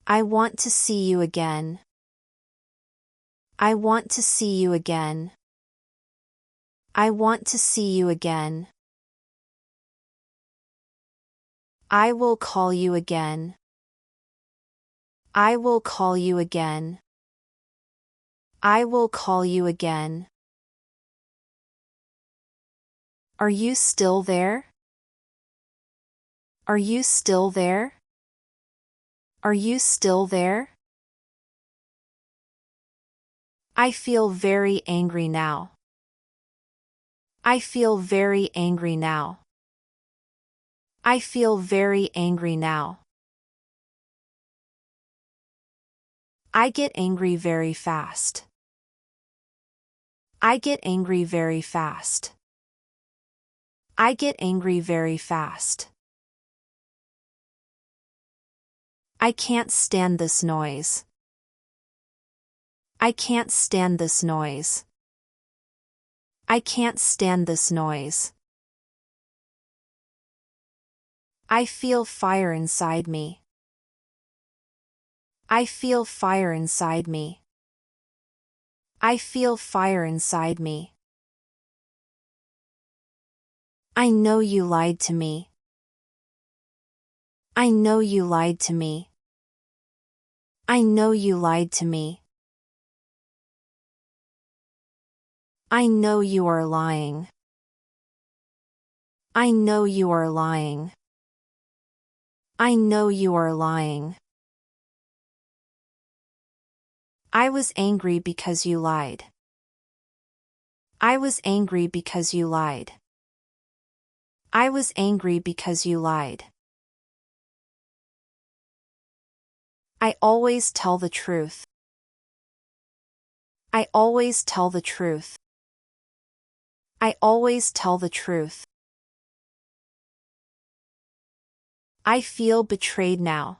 I want to see you again. I want to see you again. I want to see you again. I will call you again. I will call you again. I will call you again. Are you still there? Are you still there? Are you still there? I feel very angry now. I feel very angry now. I feel very angry now. I get angry very fast. I get angry very fast. I get angry very fast. I can't stand this noise. I can't stand this noise. I can't stand this noise. I feel fire inside me. I feel fire inside me. I feel fire inside me. I know you lied to me. I know you lied to me. I know you lied to me. I know you are lying. I know you are lying. I know you are lying. I was angry because you lied. I was angry because you lied. I was angry because you lied. I always tell the truth. I always tell the truth. I always tell the truth. I feel betrayed now.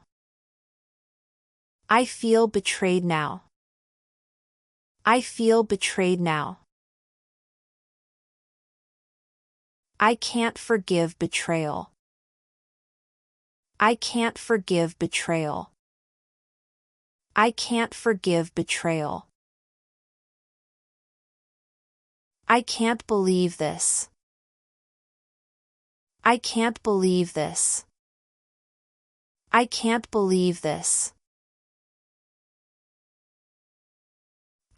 I feel betrayed now. I feel betrayed now. I can't forgive betrayal. I can't forgive betrayal. I can't forgive betrayal. I can't believe this. I can't believe this. I can't believe this.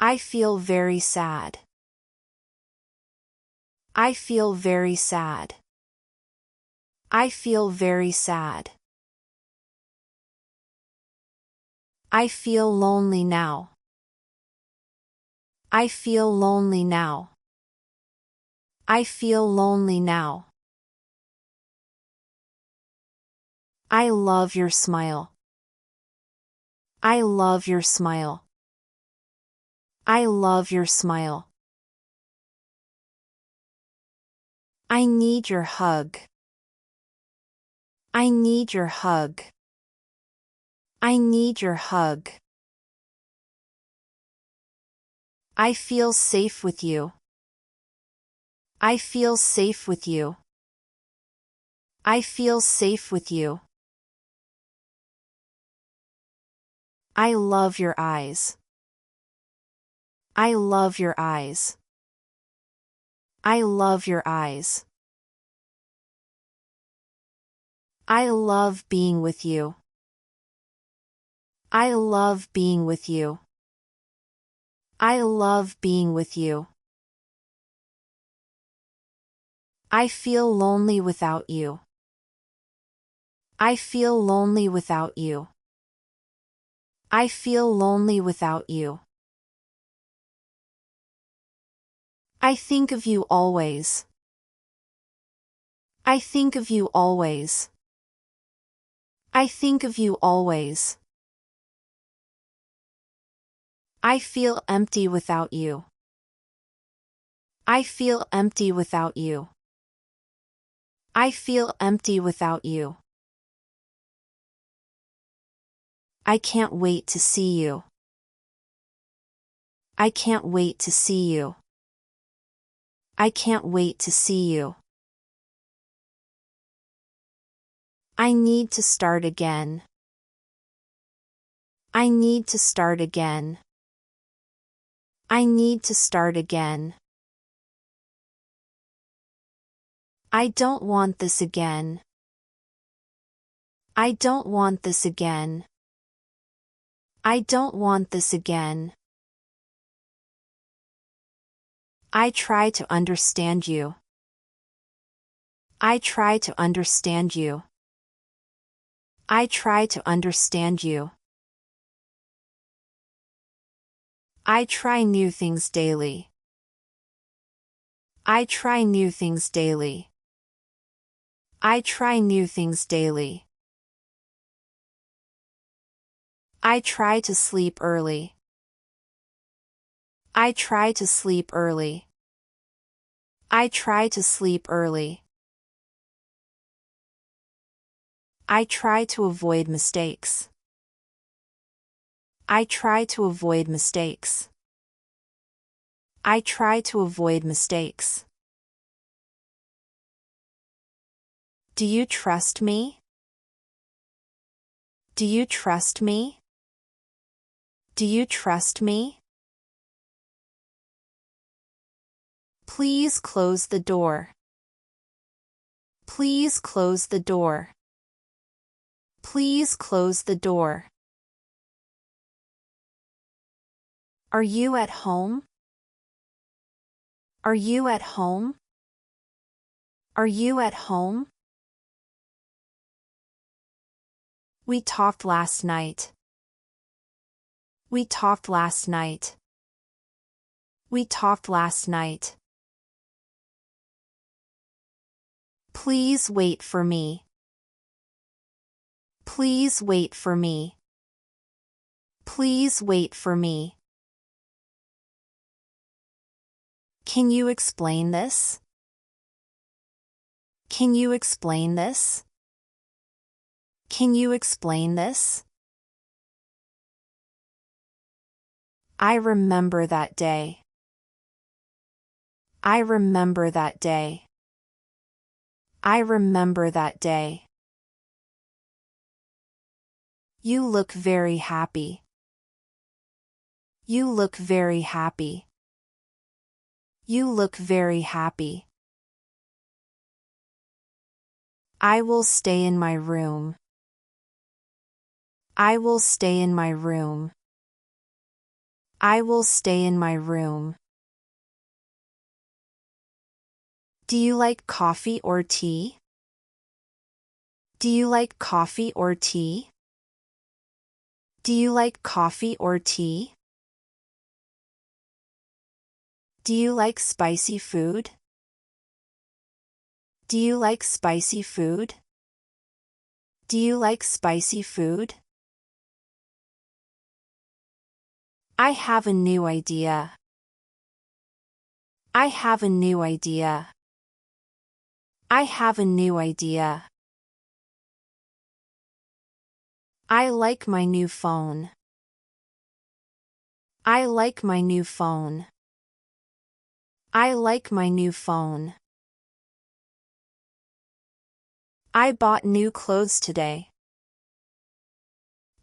I feel very sad. I feel very sad. I feel very sad. I feel lonely now. I feel lonely now. I feel lonely now. I love your smile. I love your smile. I love your smile. I need your hug. I need your hug. I need your hug. I feel safe with you. I feel safe with you. I feel safe with you. I love your eyes. I love your eyes. I love your eyes. I love being with you. I love being with you. I love being with you. I feel lonely without you. I feel lonely without you. I feel lonely without you. I think of you always. I think of you always. I think of you always. I feel empty without you. I feel empty without you. I feel empty without you. I can't wait to see you. I can't wait to see you. I can't wait to see you. I need to start again. I need to start again. I need to start again. I don't want this again. I don't want this again. I don't want this again. I try to understand you. I try to understand you. I try to understand you. I try new things daily. I try new things daily. I try new things daily. I try to sleep early. I try to sleep early. I try to sleep early. I try to avoid mistakes. I try to avoid mistakes. I try to avoid mistakes. Do you trust me? Do you trust me? Do you trust me? Please close the door. Please close the door. Please close the door. Are you at home? Are you at home? Are you at home? We talked last night. We talked last night. We talked last night. Please wait for me. Please wait for me. Please wait for me. Can you explain this? Can you explain this? Can you explain this? I remember that day. I remember that day. I remember that day. You look very happy. You look very happy. You look very happy. I will stay in my room. I will stay in my room. I will stay in my room. Do you like coffee or tea? Do you like coffee or tea? Do you like coffee or tea? Do you like spicy food? Do you like spicy food? Do you like spicy food? I have a new idea. I have a new idea. I have a new idea. I like my new phone. I like my new phone. I like my new phone. I bought new clothes today.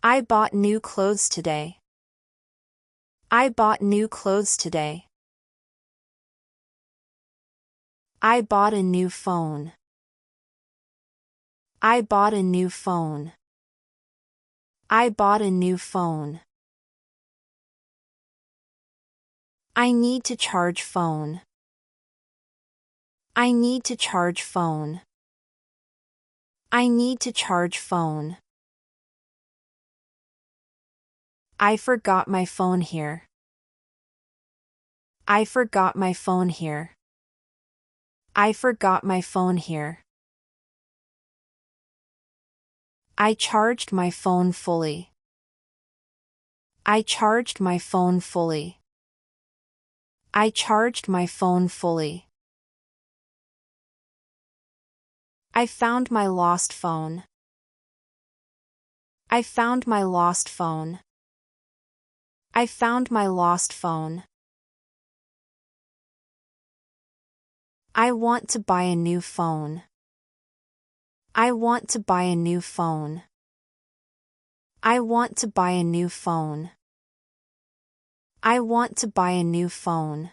I bought new clothes today. I bought new clothes today. I bought a new phone. I bought a new phone. I bought a new phone. I need to charge phone. I need to charge phone. I need to charge phone. I forgot my phone here. I forgot my phone here. I forgot my phone here. I charged my phone fully. I charged my phone fully. I charged my phone fully. I found my lost phone. I found my lost phone. I found my lost phone. I want to buy a new phone. I want to buy a new phone. I want to buy a new phone. I want to buy a new phone.